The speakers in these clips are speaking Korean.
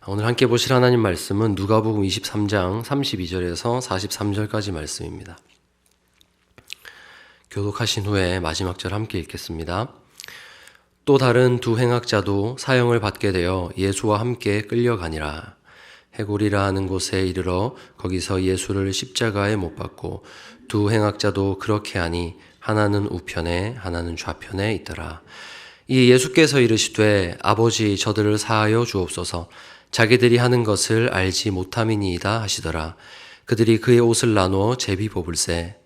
오늘 함께 보실 하나님 말씀은 누가복음 23장 32절에서 43절까지 말씀입니다. 교독하신 후에 마지막 절 함께 읽겠습니다. 또 다른 두 행악자도 사형을 받게 되어 예수와 함께 끌려가니라. 해골이라 하는 곳에 이르러 거기서 예수를 십자가에 못 박고 두 행악자도 그렇게 하니 하나는 우편에 하나는 좌편에 있더라. 이 예수께서 이르시되 아버지 저들을 사하여 주옵소서. 자기들이 하는 것을 알지 못함이니이다 하시더라. 그들이 그의 옷을 나누어 제비 뽑을세.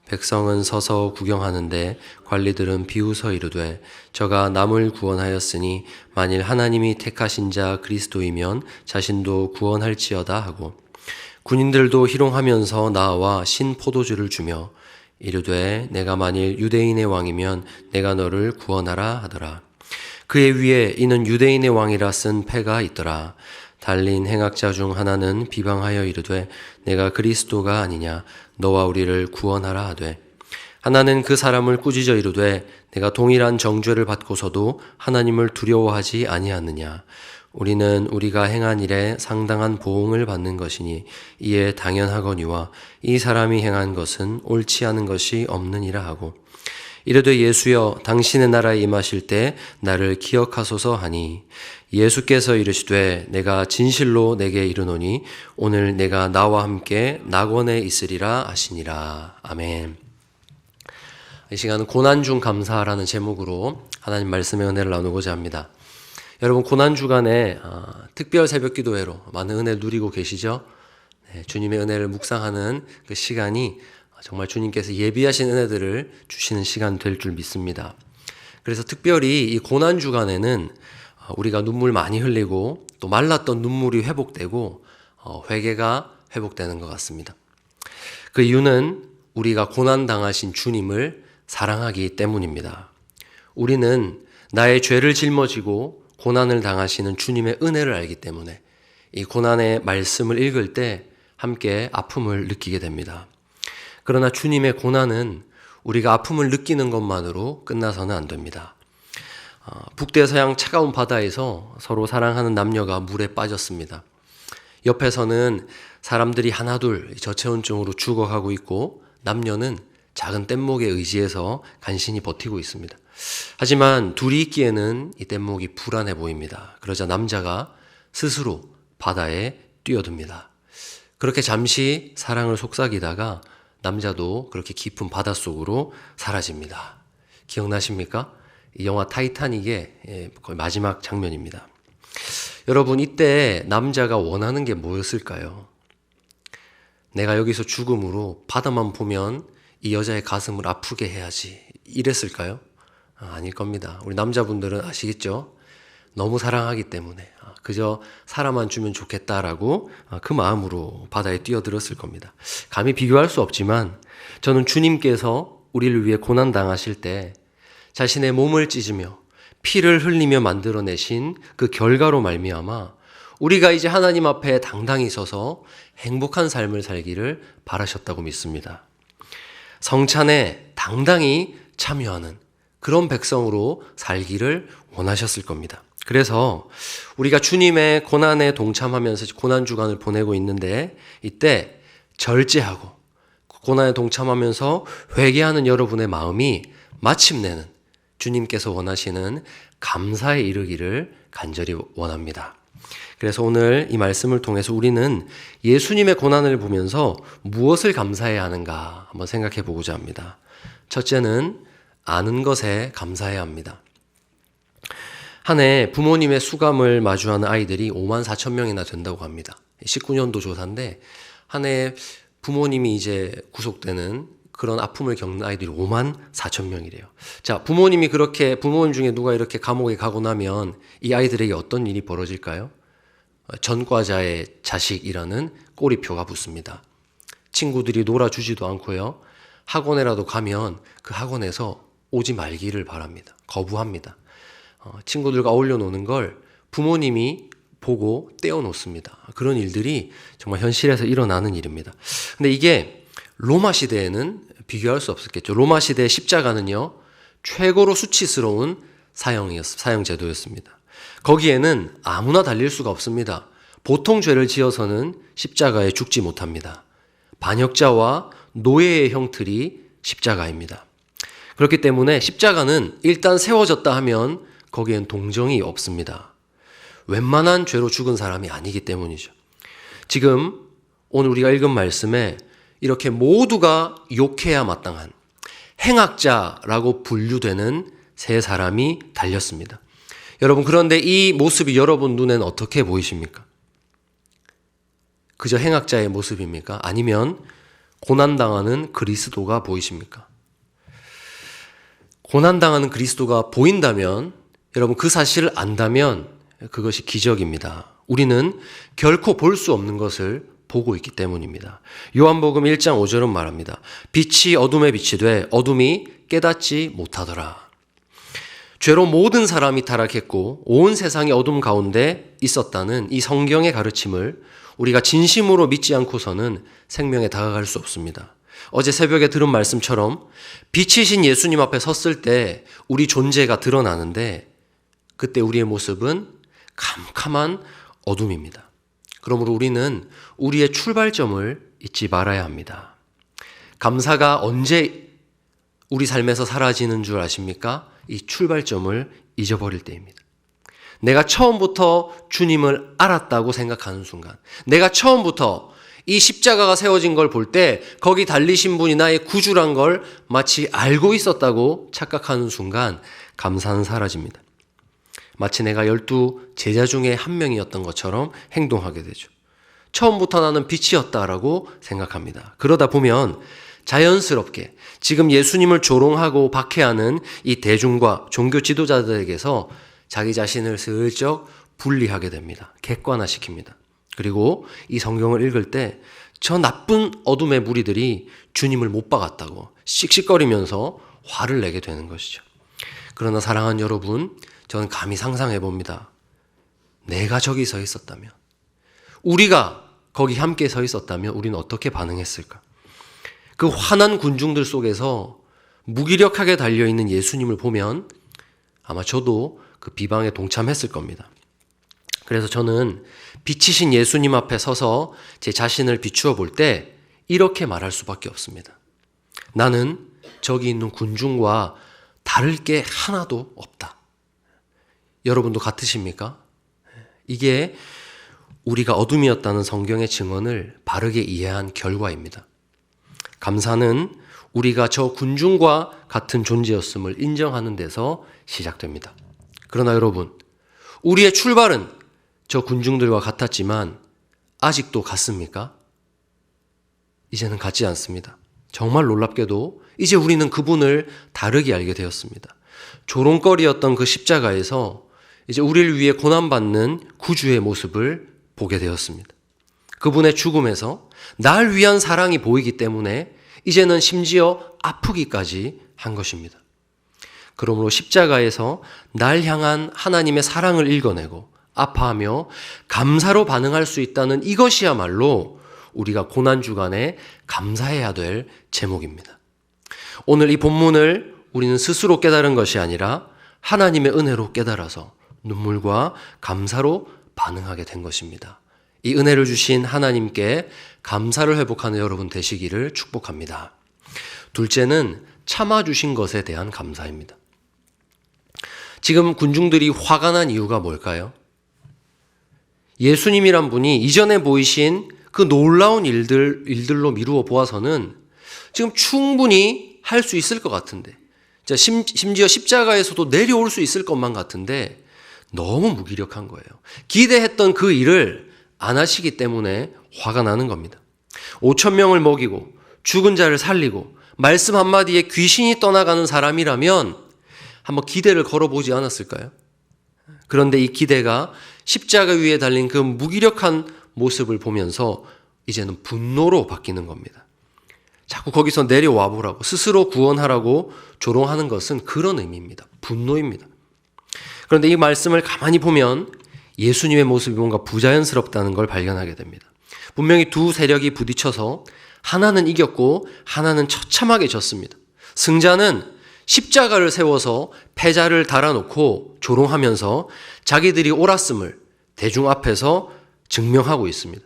백성은 서서 구경하는데 관리들은 비웃어 이르되 저가 남을 구원하였으니 만일 하나님이 택하신 자 그리스도이면 자신도 구원할지어다 하고 군인들도 희롱하면서 나와 신 포도주를 주며 이르되 내가 만일 유대인의 왕이면 내가 너를 구원하라 하더라. 그의 위에 이는 유대인의 왕이라 쓴 패가 있더라. 달린 행악자 중 하나는 비방하여 이르되 내가 그리스도가 아니냐 너와 우리를 구원하라 하되 하나는 그 사람을 꾸짖어 이르되 내가 동일한 정죄를 받고서도 하나님을 두려워하지 아니하느냐 우리는 우리가 행한 일에 상당한 보응을 받는 것이니 이에 당연하거니와 이 사람이 행한 것은 옳지 않은 것이 없느니라 하고 이르되 예수여 당신의 나라에 임하실 때 나를 기억하소서 하니 예수께서 이르시되 내가 진실로 내게 이르노니 오늘 내가 나와 함께 낙원에 있으리라 하시니라. 아멘. 이 시간은 고난 중 감사라는 제목으로 하나님 말씀의 은혜를 나누고자 합니다. 여러분 고난 주간에 특별 새벽 기도회로 많은 은혜를 누리고 계시죠? 네, 주님의 은혜를 묵상하는 그 시간이 정말 주님께서 예비하신 은혜들을 주시는 시간 될 줄 믿습니다. 그래서 특별히 이 고난 주간에는 우리가 눈물 많이 흘리고 또 말랐던 눈물이 회복되고 회개가 회복되는 것 같습니다. 그 이유는 우리가 고난 당하신 주님을 사랑하기 때문입니다. 우리는 나의 죄를 짊어지고 고난을 당하시는 주님의 은혜를 알기 때문에 이 고난의 말씀을 읽을 때 함께 아픔을 느끼게 됩니다. 그러나 주님의 고난은 우리가 아픔을 느끼는 것만으로 끝나서는 안 됩니다. 북대서양 차가운 바다에서 서로 사랑하는 남녀가 물에 빠졌습니다. 옆에서는 사람들이 하나둘 저체온증으로 죽어가고 있고 남녀는 작은 뗏목에 의지해서 간신히 버티고 있습니다. 하지만 둘이 있기에는 이 뗏목이 불안해 보입니다. 그러자 남자가 스스로 바다에 뛰어듭니다. 그렇게 잠시 사랑을 속삭이다가 남자도 그렇게 깊은 바닷속으로 사라집니다. 기억나십니까? 이 영화 타이타닉의 거의 마지막 장면입니다. 여러분 이때 남자가 원하는 게 뭐였을까요? 내가 여기서 죽음으로 바다만 보면 이 여자의 가슴을 아프게 해야지 이랬을까요? 아닐 겁니다. 우리 남자분들은 아시겠죠? 너무 사랑하기 때문에 그저 살아만 주면 좋겠다라고 그 마음으로 바다에 뛰어들었을 겁니다. 감히 비교할 수 없지만 저는 주님께서 우리를 위해 고난당하실 때 자신의 몸을 찢으며 피를 흘리며 만들어내신 그 결과로 말미암아 우리가 이제 하나님 앞에 당당히 서서 행복한 삶을 살기를 바라셨다고 믿습니다. 성찬에 당당히 참여하는 그런 백성으로 살기를 원하셨을 겁니다. 그래서 우리가 주님의 고난에 동참하면서 고난 주간을 보내고 있는데 이때 절제하고 고난에 동참하면서 회개하는 여러분의 마음이 마침내는 주님께서 원하시는 감사에 이르기를 간절히 원합니다. 그래서 오늘 이 말씀을 통해서 우리는 예수님의 고난을 보면서 무엇을 감사해야 하는가 한번 생각해 보고자 합니다. 첫째는 아는 것에 감사해야 합니다. 한 해 부모님의 수감을 마주하는 아이들이 5만 4천 명이나 된다고 합니다. 19년도 조사인데 한 해 부모님이 이제 구속되는 그런 아픔을 겪는 아이들이 5만 4천 명이래요. 자, 부모님 중에 누가 이렇게 감옥에 가고 나면 이 아이들에게 어떤 일이 벌어질까요? 전과자의 자식이라는 꼬리표가 붙습니다. 친구들이 놀아주지도 않고요. 학원에라도 가면 그 학원에서 오지 말기를 바랍니다. 거부합니다. 친구들과 어울려 노는 걸 부모님이 보고 떼어놓습니다. 그런 일들이 정말 현실에서 일어나는 일입니다. 근데 이게 로마 시대에는 비교할 수 없었겠죠. 로마 시대의 십자가는요, 최고로 수치스러운 사형 제도였습니다. 거기에는 아무나 달릴 수가 없습니다. 보통 죄를 지어서는 십자가에 죽지 못합니다. 반역자와 노예의 형틀이 십자가입니다. 그렇기 때문에 십자가는 일단 세워졌다 하면 거기엔 동정이 없습니다. 웬만한 죄로 죽은 사람이 아니기 때문이죠. 지금 오늘 우리가 읽은 말씀에 이렇게 모두가 욕해야 마땅한 행악자라고 분류되는 세 사람이 달렸습니다. 여러분, 그런데 이 모습이 여러분 눈에는 어떻게 보이십니까? 그저 행악자의 모습입니까? 아니면 고난당하는 그리스도가 보이십니까? 고난당하는 그리스도가 보인다면, 여러분 그 사실을 안다면 그것이 기적입니다. 우리는 결코 볼 수 없는 것을 보고 있기 때문입니다. 요한복음 1장 5절은 말합니다. 빛이 어둠에 비치되 어둠이 깨닫지 못하더라. 죄로 모든 사람이 타락했고 온 세상이 어둠 가운데 있었다는 이 성경의 가르침을 우리가 진심으로 믿지 않고서는 생명에 다가갈 수 없습니다. 어제 새벽에 들은 말씀처럼 빛이신 예수님 앞에 섰을 때 우리 존재가 드러나는데 그때 우리의 모습은 캄캄한 어둠입니다. 그러므로 우리는 우리의 출발점을 잊지 말아야 합니다. 감사가 언제 우리 삶에서 사라지는 줄 아십니까? 이 출발점을 잊어버릴 때입니다. 내가 처음부터 주님을 알았다고 생각하는 순간, 내가 처음부터 이 십자가가 세워진 걸 볼 때 거기 달리신 분이 나의 구주란 걸 마치 알고 있었다고 착각하는 순간 감사는 사라집니다. 마치 내가 12 제자 중에 한 명이었던 것처럼 행동하게 되죠. 처음부터 나는 빛이었다라고 생각합니다. 그러다 보면 자연스럽게 지금 예수님을 조롱하고 박해하는 이 대중과 종교 지도자들에게서 자기 자신을 슬쩍 분리하게 됩니다. 객관화시킵니다. 그리고 이 성경을 읽을 때 저 나쁜 어둠의 무리들이 주님을 못 박았다고 씩씩거리면서 화를 내게 되는 것이죠. 그러나 사랑하는 여러분, 저는 감히 상상해 봅니다. 내가 저기 서 있었다면, 우리가 거기 함께 서 있었다면 우리는 어떻게 반응했을까? 그 화난 군중들 속에서 무기력하게 달려있는 예수님을 보면 아마 저도 그 비방에 동참했을 겁니다. 그래서 저는 빛이신 예수님 앞에 서서 제 자신을 비추어 볼 때 이렇게 말할 수밖에 없습니다. 나는 저기 있는 군중과 다를 게 하나도 없다. 여러분도 같으십니까? 이게 우리가 어둠이었다는 성경의 증언을 바르게 이해한 결과입니다. 감사는 우리가 저 군중과 같은 존재였음을 인정하는 데서 시작됩니다. 그러나 여러분, 우리의 출발은 저 군중들과 같았지만 아직도 같습니까? 이제는 같지 않습니다. 정말 놀랍게도 이제 우리는 그분을 다르게 알게 되었습니다. 조롱거리였던 그 십자가에서 이제 우리를 위해 고난받는 구주의 모습을 보게 되었습니다. 그분의 죽음에서 날 위한 사랑이 보이기 때문에 이제는 심지어 아프기까지 한 것입니다. 그러므로 십자가에서 날 향한 하나님의 사랑을 읽어내고 아파하며 감사로 반응할 수 있다는 이것이야말로 우리가 고난주간에 감사해야 될 제목입니다. 오늘 이 본문을 우리는 스스로 깨달은 것이 아니라 하나님의 은혜로 깨달아서 눈물과 감사로 반응하게 된 것입니다. 이 은혜를 주신 하나님께 감사를 회복하는 여러분 되시기를 축복합니다. 둘째는 참아주신 것에 대한 감사입니다. 지금 군중들이 화가 난 이유가 뭘까요? 예수님이란 분이 이전에 보이신 그 놀라운 일들로 미루어 보아서는 지금 충분히 할 수 있을 것 같은데, 심지어 십자가에서도 내려올 수 있을 것만 같은데 너무 무기력한 거예요. 기대했던 그 일을 안 하시기 때문에 화가 나는 겁니다. 5,000명을 먹이고 죽은 자를 살리고 말씀 한마디에 귀신이 떠나가는 사람이라면 한번 기대를 걸어보지 않았을까요? 그런데 이 기대가 십자가 위에 달린 그 무기력한 모습을 보면서 이제는 분노로 바뀌는 겁니다. 자꾸 거기서 내려와 보라고, 스스로 구원하라고 조롱하는 것은 그런 의미입니다. 분노입니다. 그런데 이 말씀을 가만히 보면 예수님의 모습이 뭔가 부자연스럽다는 걸 발견하게 됩니다. 분명히 두 세력이 부딪혀서 하나는 이겼고 하나는 처참하게 졌습니다. 승자는 십자가를 세워서 패자를 달아놓고 조롱하면서 자기들이 옳았음을 대중 앞에서 증명하고 있습니다.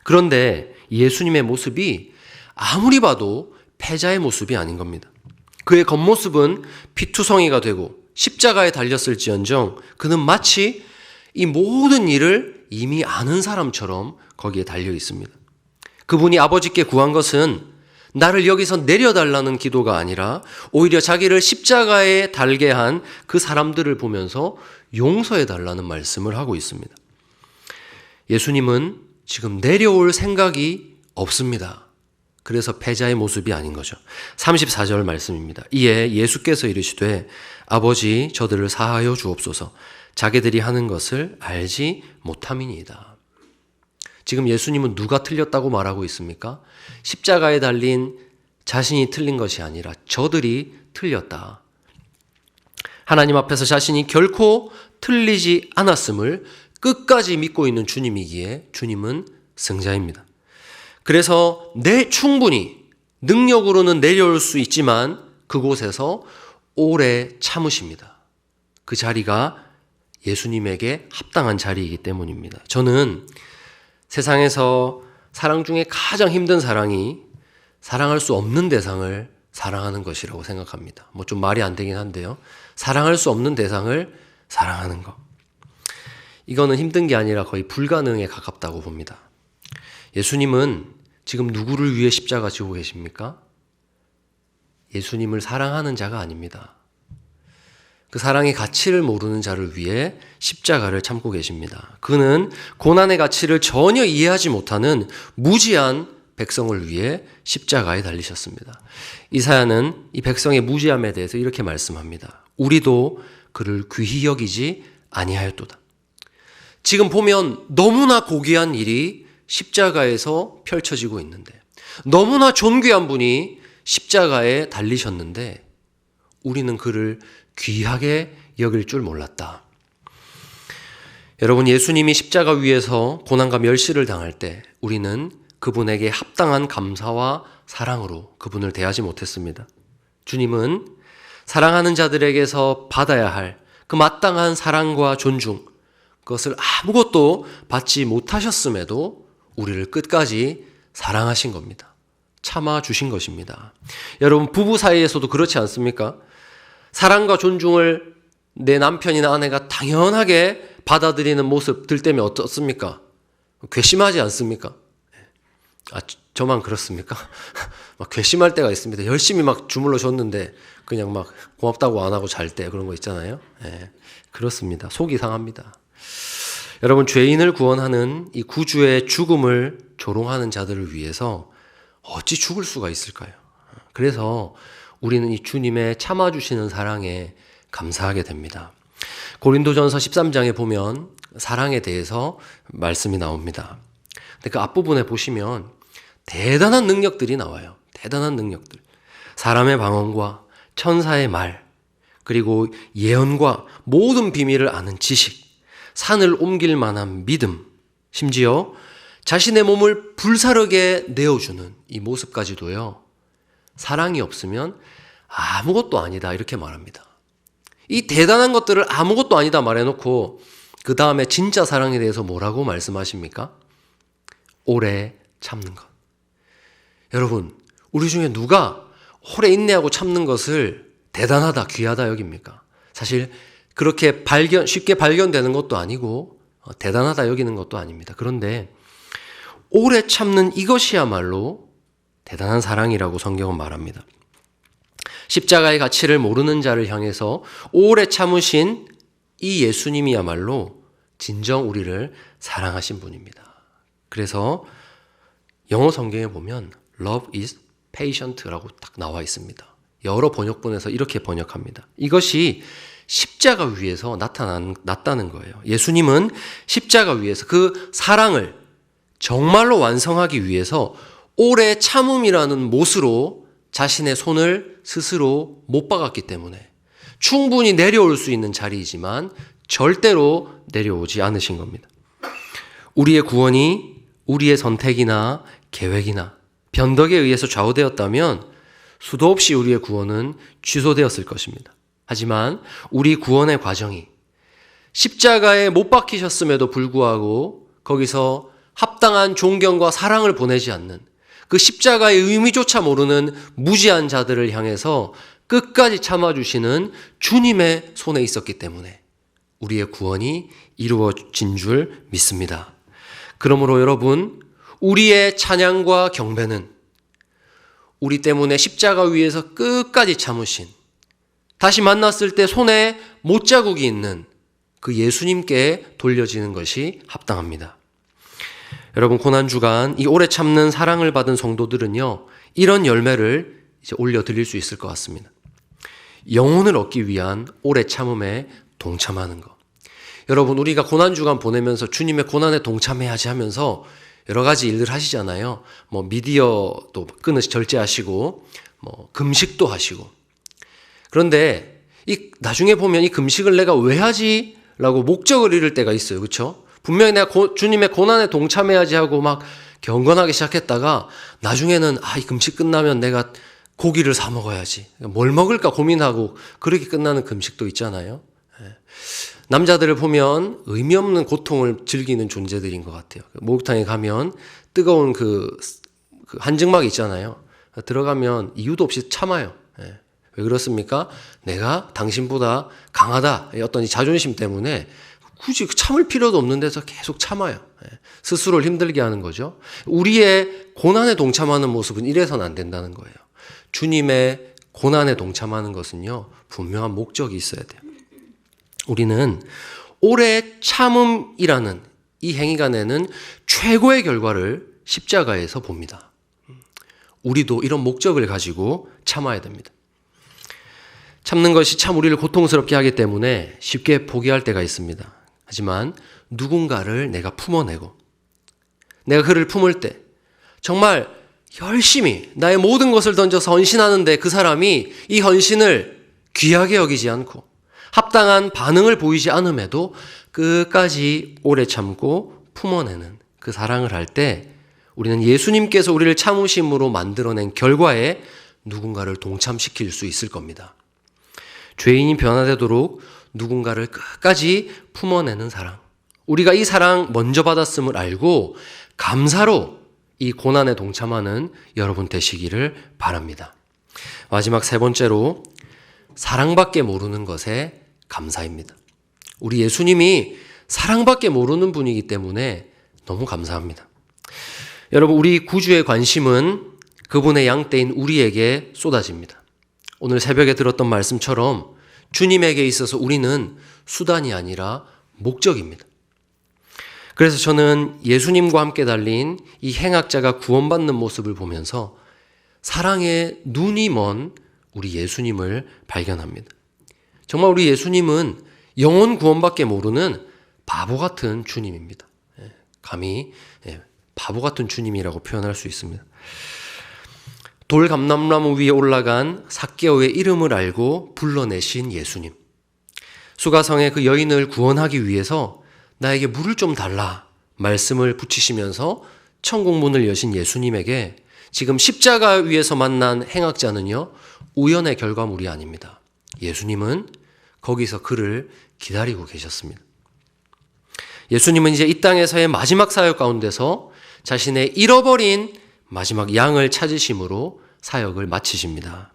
그런데 예수님의 모습이 아무리 봐도 패자의 모습이 아닌 겁니다. 그의 겉모습은 피투성이가 되고 십자가에 달렸을지언정 그는 마치 이 모든 일을 이미 아는 사람처럼 거기에 달려 있습니다. 그분이 아버지께 구한 것은 나를 여기서 내려달라는 기도가 아니라 오히려 자기를 십자가에 달게 한 그 사람들을 보면서 용서해달라는 말씀을 하고 있습니다. 예수님은 지금 내려올 생각이 없습니다. 그래서 패자의 모습이 아닌 거죠. 34절 말씀입니다. 이에 예수께서 이르시되 아버지 저들을 사하여 주옵소서 자기들이 하는 것을 알지 못함이니이다. 지금 예수님은 누가 틀렸다고 말하고 있습니까? 십자가에 달린 자신이 틀린 것이 아니라 저들이 틀렸다. 하나님 앞에서 자신이 결코 틀리지 않았음을 끝까지 믿고 있는 주님이기에 주님은 승자입니다. 그래서 충분히 능력으로는 내려올 수 있지만 그곳에서 오래 참으십니다. 그 자리가 예수님에게 합당한 자리이기 때문입니다. 저는 세상에서 사랑 중에 가장 힘든 사랑이 사랑할 수 없는 대상을 사랑하는 것이라고 생각합니다. 뭐 좀 말이 안 되긴 한데요. 사랑할 수 없는 대상을 사랑하는 것. 이거는 힘든 게 아니라 거의 불가능에 가깝다고 봅니다. 예수님은 지금 누구를 위해 십자가 지고 계십니까? 예수님을 사랑하는 자가 아닙니다. 그 사랑의 가치를 모르는 자를 위해 십자가를 참고 계십니다. 그는 고난의 가치를 전혀 이해하지 못하는 무지한 백성을 위해 십자가에 달리셨습니다. 이사야는 이 백성의 무지함에 대해서 이렇게 말씀합니다. 우리도 그를 귀히 여기지 아니하였도다. 지금 보면 너무나 고귀한 일이 십자가에서 펼쳐지고 있는데 너무나 존귀한 분이 십자가에 달리셨는데 우리는 그를 귀하게 여길 줄 몰랐다. 여러분, 예수님이 십자가 위에서 고난과 멸시를 당할 때 우리는 그분에게 합당한 감사와 사랑으로 그분을 대하지 못했습니다. 주님은 사랑하는 자들에게서 받아야 할 그 마땅한 사랑과 존중, 그것을 아무것도 받지 못하셨음에도 우리를 끝까지 사랑하신 겁니다. 참아주신 것입니다. 여러분, 부부 사이에서도 그렇지 않습니까? 사랑과 존중을 내 남편이나 아내가 당연하게 받아들이는 모습들 때문에 어떻습니까? 괘씸하지 않습니까? 저만 그렇습니까? 막 괘씸할 때가 있습니다. 열심히 막 주물러 줬는데 그냥 막 고맙다고 안 하고 잘 때 그런 거 있잖아요. 그렇습니다. 속이 상합니다. 여러분, 죄인을 구원하는 이 구주의 죽음을 조롱하는 자들을 위해서 어찌 죽을 수가 있을까요? 그래서 우리는 이 주님의 참아주시는 사랑에 감사하게 됩니다. 고린도전서 13장에 보면 사랑에 대해서 말씀이 나옵니다. 근데 그 앞부분에 보시면 대단한 능력들이 나와요. 대단한 능력들. 사람의 방언과 천사의 말, 그리고 예언과 모든 비밀을 아는 지식, 산을 옮길 만한 믿음, 심지어 자신의 몸을 불사르게 내어주는 이 모습까지도요. 사랑이 없으면 아무것도 아니다 이렇게 말합니다. 이 대단한 것들을 아무것도 아니다 말해놓고 그 다음에 진짜 사랑에 대해서 뭐라고 말씀하십니까? 오래 참는 것. 여러분, 우리 중에 누가 오래 인내하고 참는 것을 대단하다, 귀하다 여깁니까? 사실 그렇게 쉽게 발견되는 것도 아니고 대단하다 여기는 것도 아닙니다. 그런데 오래 참는 이것이야말로 대단한 사랑이라고 성경은 말합니다. 십자가의 가치를 모르는 자를 향해서 오래 참으신 이 예수님이야말로 진정 우리를 사랑하신 분입니다. 그래서 영어 성경에 보면 Love is patient라고 딱 나와 있습니다. 여러 번역본에서 이렇게 번역합니다. 이것이 십자가 위에서 나타났다는 거예요. 예수님은 십자가 위에서 그 사랑을 정말로 완성하기 위해서 오래 참음이라는 못으로 자신의 손을 스스로 못 박았기 때문에 충분히 내려올 수 있는 자리이지만 절대로 내려오지 않으신 겁니다. 우리의 구원이 우리의 선택이나 계획이나 변덕에 의해서 좌우되었다면 수도 없이 우리의 구원은 취소되었을 것입니다. 하지만 우리 구원의 과정이 십자가에 못 박히셨음에도 불구하고 거기서 합당한 존경과 사랑을 보내지 않는 그 십자가의 의미조차 모르는 무지한 자들을 향해서 끝까지 참아주시는 주님의 손에 있었기 때문에 우리의 구원이 이루어진 줄 믿습니다. 그러므로 여러분, 우리의 찬양과 경배는 우리 때문에 십자가 위에서 끝까지 참으신, 다시 만났을 때 손에 못자국이 있는 그 예수님께 돌려지는 것이 합당합니다. 여러분, 고난주간 이 오래 참는 사랑을 받은 성도들은요, 이런 열매를 이제 올려드릴 수 있을 것 같습니다. 영혼을 얻기 위한 오래 참음에 동참하는 것. 여러분, 우리가 고난주간 보내면서 주님의 고난에 동참해야지 하면서 여러 가지 일들 하시잖아요. 미디어도 절제하시고, 금식도 하시고. 그런데 나중에 보면 이 금식을 내가 왜 하지? 라고 목적을 잃을 때가 있어요. 그렇죠? 분명히 내가 주님의 고난에 동참해야지 하고 막 경건하게 시작했다가 나중에는 이 금식 끝나면 내가 고기를 사 먹어야지. 뭘 먹을까 고민하고 그렇게 끝나는 금식도 있잖아요. 남자들을 보면 의미 없는 고통을 즐기는 존재들인 것 같아요. 목욕탕에 가면 뜨거운 그 한증막이 있잖아요. 들어가면 이유도 없이 참아요. 왜 그렇습니까? 내가 당신보다 강하다. 어떤 자존심 때문에 굳이 참을 필요도 없는 데서 계속 참아요. 스스로를 힘들게 하는 거죠. 우리의 고난에 동참하는 모습은 이래서는 안 된다는 거예요. 주님의 고난에 동참하는 것은요, 분명한 목적이 있어야 돼요. 우리는 오래 참음이라는 이 행위가 내는 최고의 결과를 십자가에서 봅니다. 우리도 이런 목적을 가지고 참아야 됩니다. 참는 것이 참 우리를 고통스럽게 하기 때문에 쉽게 포기할 때가 있습니다. 하지만 누군가를 내가 품어내고 내가 그를 품을 때 정말 열심히 나의 모든 것을 던져서 헌신하는데 그 사람이 이 헌신을 귀하게 여기지 않고 합당한 반응을 보이지 않음에도 끝까지 오래 참고 품어내는 그 사랑을 할 때 우리는 예수님께서 우리를 참으심으로 만들어낸 결과에 누군가를 동참시킬 수 있을 겁니다. 죄인이 변화되도록 누군가를 끝까지 품어내는 사랑. 우리가 이 사랑 먼저 받았음을 알고 감사로 이 고난에 동참하는 여러분 되시기를 바랍니다. 마지막 세 번째로 사랑밖에 모르는 것에 감사입니다. 우리 예수님이 사랑밖에 모르는 분이기 때문에 너무 감사합니다. 여러분, 우리 구주의 관심은 그분의 양떼인 우리에게 쏟아집니다. 오늘 새벽에 들었던 말씀처럼 주님에게 있어서 우리는 수단이 아니라 목적입니다. 그래서 저는 예수님과 함께 달린 이 행악자가 구원받는 모습을 보면서 사랑에 눈이 먼 우리 예수님을 발견합니다. 정말 우리 예수님은 영혼 구원밖에 모르는 바보 같은 주님입니다. 감히 바보 같은 주님이라고 표현할 수 있습니다. 돌 감람나무 위에 올라간 삭개오의 이름을 알고 불러내신 예수님. 수가성의 그 여인을 구원하기 위해서 나에게 물을 좀 달라 말씀을 붙이시면서 천국문을 여신 예수님에게 지금 십자가 위에서 만난 행악자는요, 우연의 결과물이 아닙니다. 예수님은 거기서 그를 기다리고 계셨습니다. 예수님은 이제 이 땅에서의 마지막 사역 가운데서 자신의 잃어버린 마지막 양을 찾으심으로 사역을 마치십니다.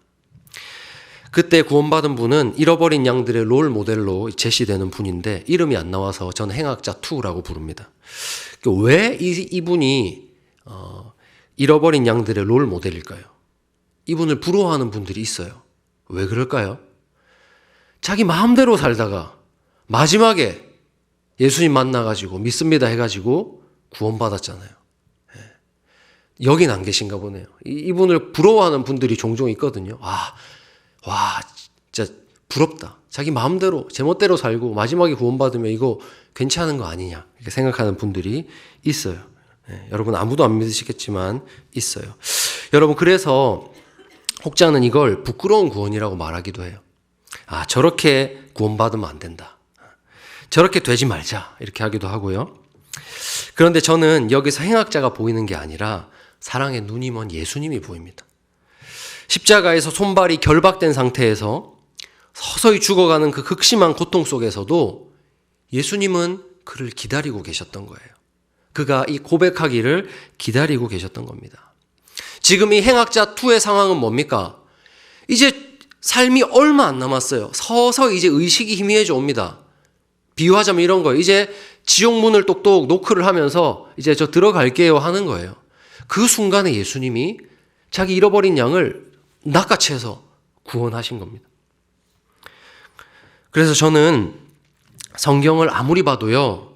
그때 구원받은 분은 잃어버린 양들의 롤 모델로 제시되는 분인데 이름이 안 나와서 저는 행악자 2라고 부릅니다. 왜 이분이 잃어버린 양들의 롤 모델일까요? 이분을 부러워하는 분들이 있어요. 왜 그럴까요? 자기 마음대로 살다가 마지막에 예수님 만나가지고 믿습니다 해가지고 구원받았잖아요. 여긴 안 계신가 보네요. 이분을 부러워하는 분들이 종종 있거든요. 와, 진짜 부럽다. 자기 마음대로, 제멋대로 살고 마지막에 구원받으면 이거 괜찮은 거 아니냐 이렇게 생각하는 분들이 있어요. 여러분 아무도 안 믿으시겠지만 있어요. 여러분 그래서 혹자는 이걸 부끄러운 구원이라고 말하기도 해요. 저렇게 구원받으면 안 된다. 저렇게 되지 말자 이렇게 하기도 하고요. 그런데 저는 여기서 행악자가 보이는 게 아니라 사랑의 눈이 먼 예수님이 보입니다. 십자가에서 손발이 결박된 상태에서 서서히 죽어가는 그 극심한 고통 속에서도 예수님은 그를 기다리고 계셨던 거예요. 그가 이 고백하기를 기다리고 계셨던 겁니다. 지금 이 행악자 2의 상황은 뭡니까? 이제 삶이 얼마 안 남았어요. 서서히 이제 의식이 희미해져 옵니다. 비유하자면 이런 거예요. 이제 지옥문을 똑똑 노크를 하면서 이제 저 들어갈게요 하는 거예요. 그 순간에 예수님이 자기 잃어버린 양을 낚아채서 구원하신 겁니다. 그래서 저는 성경을 아무리 봐도요,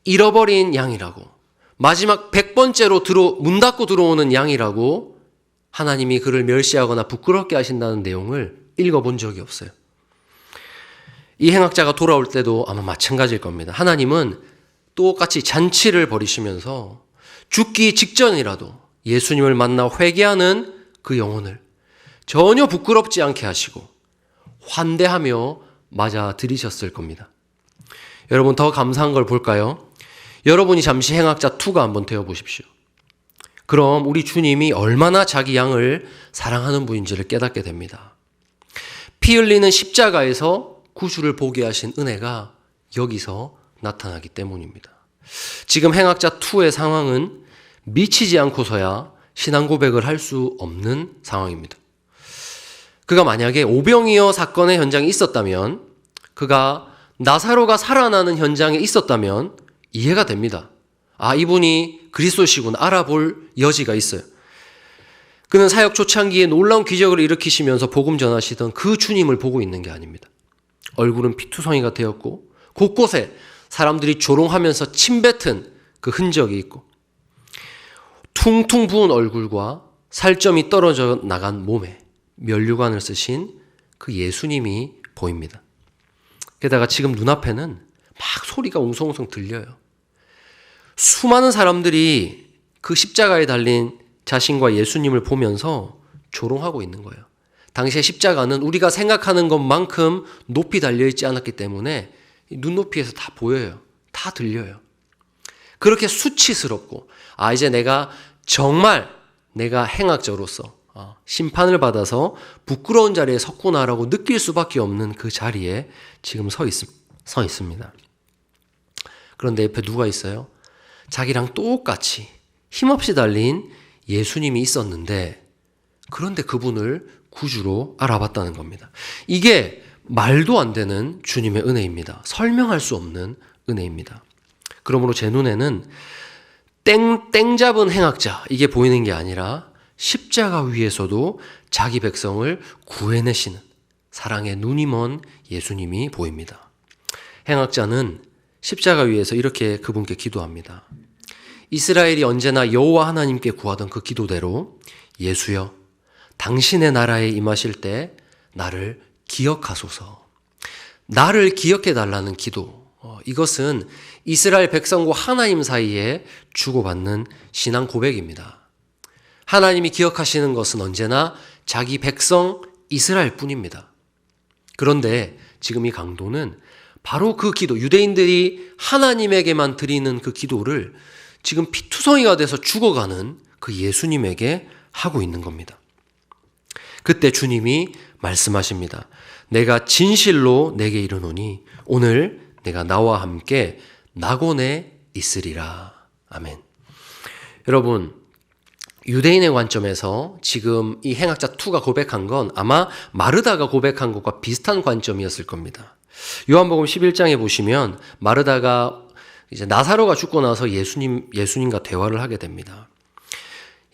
잃어버린 양이라고, 마지막 100번째로 문 닫고 들어오는 양이라고 하나님이 그를 멸시하거나 부끄럽게 하신다는 내용을 읽어본 적이 없어요. 이 행악자가 돌아올 때도 아마 마찬가지일 겁니다. 하나님은 똑같이 잔치를 벌이시면서 죽기 직전이라도 예수님을 만나 회개하는 그 영혼을 전혀 부끄럽지 않게 하시고 환대하며 맞아들이셨을 겁니다. 여러분, 더 감사한 걸 볼까요? 여러분이 잠시 행악자 2가 한번 되어보십시오. 그럼 우리 주님이 얼마나 자기 양을 사랑하는 분인지를 깨닫게 됩니다. 피 흘리는 십자가에서 구주를 보게 하신 은혜가 여기서 나타나기 때문입니다. 지금 행악자 2의 상황은 미치지 않고서야 신앙 고백을 할 수 없는 상황입니다. 그가 만약에 오병이어 사건의 현장에 있었다면, 그가 나사로가 살아나는 현장에 있었다면 이해가 됩니다. 아, 이분이 그리스도시구나 알아볼 여지가 있어요. 그는 사역 초창기에 놀라운 기적을 일으키시면서 복음 전하시던 그 주님을 보고 있는 게 아닙니다. 얼굴은 피투성이가 되었고 곳곳에 사람들이 조롱하면서 침뱉은 그 흔적이 있고 퉁퉁 부은 얼굴과 살점이 떨어져 나간 몸에 면류관을 쓰신 그 예수님이 보입니다. 게다가 지금 눈앞에는 막 소리가 웅성웅성 들려요. 수많은 사람들이 그 십자가에 달린 자신과 예수님을 보면서 조롱하고 있는 거예요. 당시에 십자가는 우리가 생각하는 것만큼 높이 달려있지 않았기 때문에 눈높이에서 다 보여요. 다 들려요. 그렇게 수치스럽고, 아, 이제 정말 내가 행악자로서 심판을 받아서 부끄러운 자리에 섰구나라고 느낄 수밖에 없는 그 자리에 지금 서 있습니다. 그런데 옆에 누가 있어요? 자기랑 똑같이 힘없이 달린 예수님이 있었는데, 그런데 그분을 구주로 알아봤다는 겁니다. 이게 말도 안 되는 주님의 은혜입니다. 설명할 수 없는 은혜입니다. 그러므로 제 눈에는 땡 잡은 행악자, 이게 보이는 게 아니라 십자가 위에서도 자기 백성을 구해내시는 사랑의 눈이 먼 예수님이 보입니다. 행악자는 십자가 위에서 이렇게 그분께 기도합니다. 이스라엘이 언제나 여호와 하나님께 구하던 그 기도대로, 예수여, 당신의 나라에 임하실 때 나를 기억하소서. 나를 기억해 달라는 기도. 이것은 이스라엘 백성과 하나님 사이에 주고받는 신앙 고백입니다. 하나님이 기억하시는 것은 언제나 자기 백성 이스라엘 뿐입니다. 그런데 지금 이 강도는 바로 그 기도, 유대인들이 하나님에게만 드리는 그 기도를 지금 피투성이가 돼서 죽어가는 그 예수님에게 하고 있는 겁니다. 그때 주님이 말씀하십니다. 내가 진실로 내게 이르노니 오늘 내가 나와 함께 낙원에 있으리라. 아멘. 여러분, 유대인의 관점에서 지금 이 행악자 2가 고백한 건 아마 마르다가 고백한 것과 비슷한 관점이었을 겁니다. 요한복음 11장에 보시면 마르다가 이제 나사로가 죽고 나서 예수님과 대화를 하게 됩니다.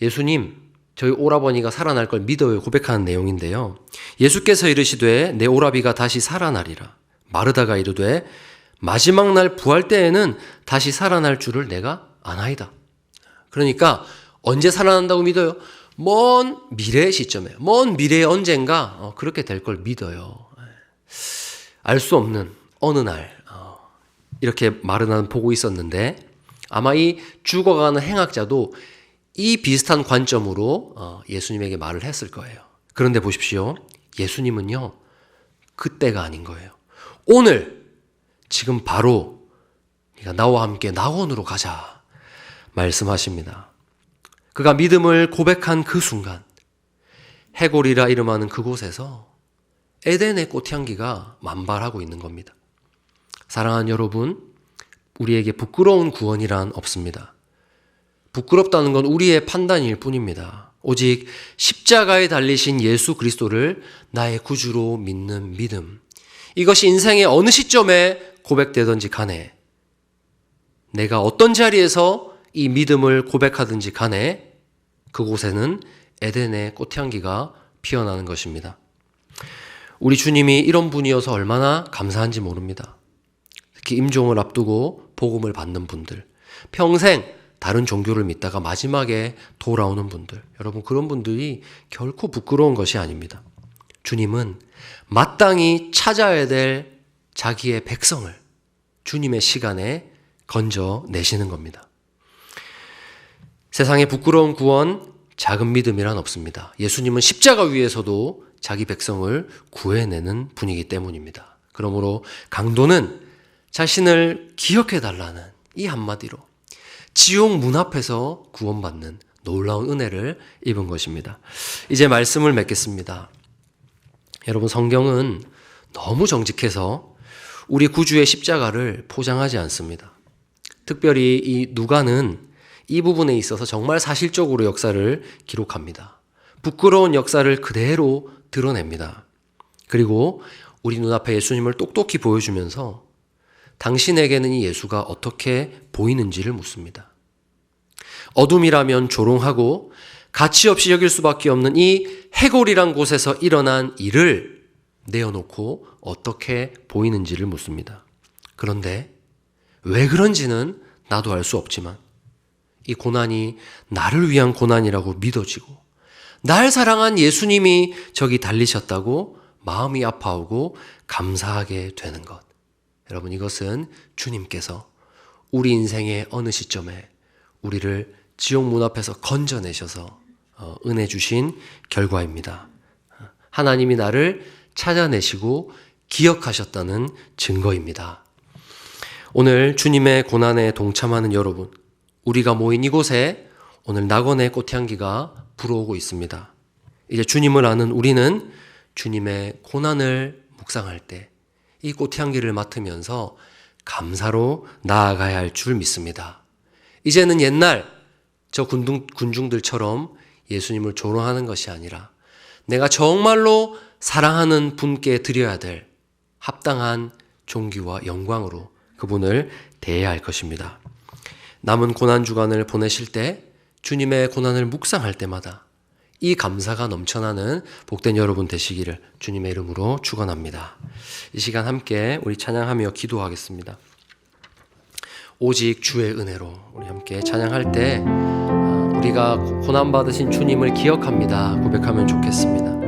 예수님, 저희 오라버니가 살아날 걸 믿어요 고백하는 내용인데요. 예수께서 이르시되 내 오라비가 다시 살아나리라. 마르다가 이르되 마지막 날 부활 때에는 다시 살아날 줄을 내가 아나이다. 그러니까 언제 살아난다고 믿어요? 먼 미래의 시점에, 먼 미래의 언젠가 그렇게 될 걸 믿어요. 알 수 없는 어느 날 이렇게 마르다는 보고 있었는데, 아마 이 죽어가는 행악자도 이 비슷한 관점으로 예수님에게 말을 했을 거예요. 그런데 보십시오. 예수님은요, 그때가 아닌 거예요. 오늘, 지금 바로 네가 나와 함께 낙원으로 가자 말씀하십니다. 그가 믿음을 고백한 그 순간, 해골이라 이름하는 그곳에서 에덴의 꽃향기가 만발하고 있는 겁니다. 사랑하는 여러분, 우리에게 부끄러운 구원이란 없습니다. 부끄럽다는 건 우리의 판단일 뿐입니다. 오직 십자가에 달리신 예수 그리스도를 나의 구주로 믿는 믿음. 이것이 인생의 어느 시점에 고백되든지 간에, 내가 어떤 자리에서 이 믿음을 고백하든지 간에 그곳에는 에덴의 꽃향기가 피어나는 것입니다. 우리 주님이 이런 분이어서 얼마나 감사한지 모릅니다. 특히 임종을 앞두고 복음을 받는 분들, 평생 다른 종교를 믿다가 마지막에 돌아오는 분들, 여러분 그런 분들이 결코 부끄러운 것이 아닙니다. 주님은 마땅히 찾아야 될 자기의 백성을 주님의 시간에 건져내시는 겁니다. 세상에 부끄러운 구원, 작은 믿음이란 없습니다. 예수님은 십자가 위에서도 자기 백성을 구해내는 분이기 때문입니다. 그러므로 강도는 자신을 기억해달라는 이 한마디로 지옥 문 앞에서 구원받는 놀라운 은혜를 입은 것입니다. 이제 말씀을 맺겠습니다. 여러분, 성경은 너무 정직해서 우리 구주의 십자가를 포장하지 않습니다. 특별히 이 누가는 이 부분에 있어서 정말 사실적으로 역사를 기록합니다. 부끄러운 역사를 그대로 드러냅니다. 그리고 우리 눈앞에 예수님을 똑똑히 보여주면서 당신에게는 이 예수가 어떻게 보이는지를 묻습니다. 어둠이라면 조롱하고 가치 없이 여길 수밖에 없는 이 해골이란 곳에서 일어난 일을 내어놓고 어떻게 보이는지를 묻습니다. 그런데 왜 그런지는 나도 알 수 없지만 이 고난이 나를 위한 고난이라고 믿어지고 날 사랑한 예수님이 저기 달리셨다고 마음이 아파오고 감사하게 되는 것. 여러분, 이것은 주님께서 우리 인생의 어느 시점에 우리를 지옥 문 앞에서 건져내셔서 은혜 주신 결과입니다. 하나님이 나를 찾아내시고 기억하셨다는 증거입니다. 오늘 주님의 고난에 동참하는 여러분, 우리가 모인 이곳에 오늘 낙원의 꽃향기가 불어오고 있습니다. 이제 주님을 아는 우리는 주님의 고난을 묵상할 때 이 꽃향기를 맡으면서 감사로 나아가야 할 줄 믿습니다. 이제는 옛날 저 군중들처럼 예수님을 조롱하는 것이 아니라 내가 정말로 사랑하는 분께 드려야 될 합당한 존귀와 영광으로 그분을 대해야 할 것입니다. 남은 고난주간을 보내실 때 주님의 고난을 묵상할 때마다 이 감사가 넘쳐나는 복된 여러분 되시기를 주님의 이름으로 축원합니다. 이 시간 함께 우리 찬양하며 기도하겠습니다. 오직 주의 은혜로 우리 함께 찬양할 때 우리가 고난받으신 주님을 기억합니다 고백하면 좋겠습니다.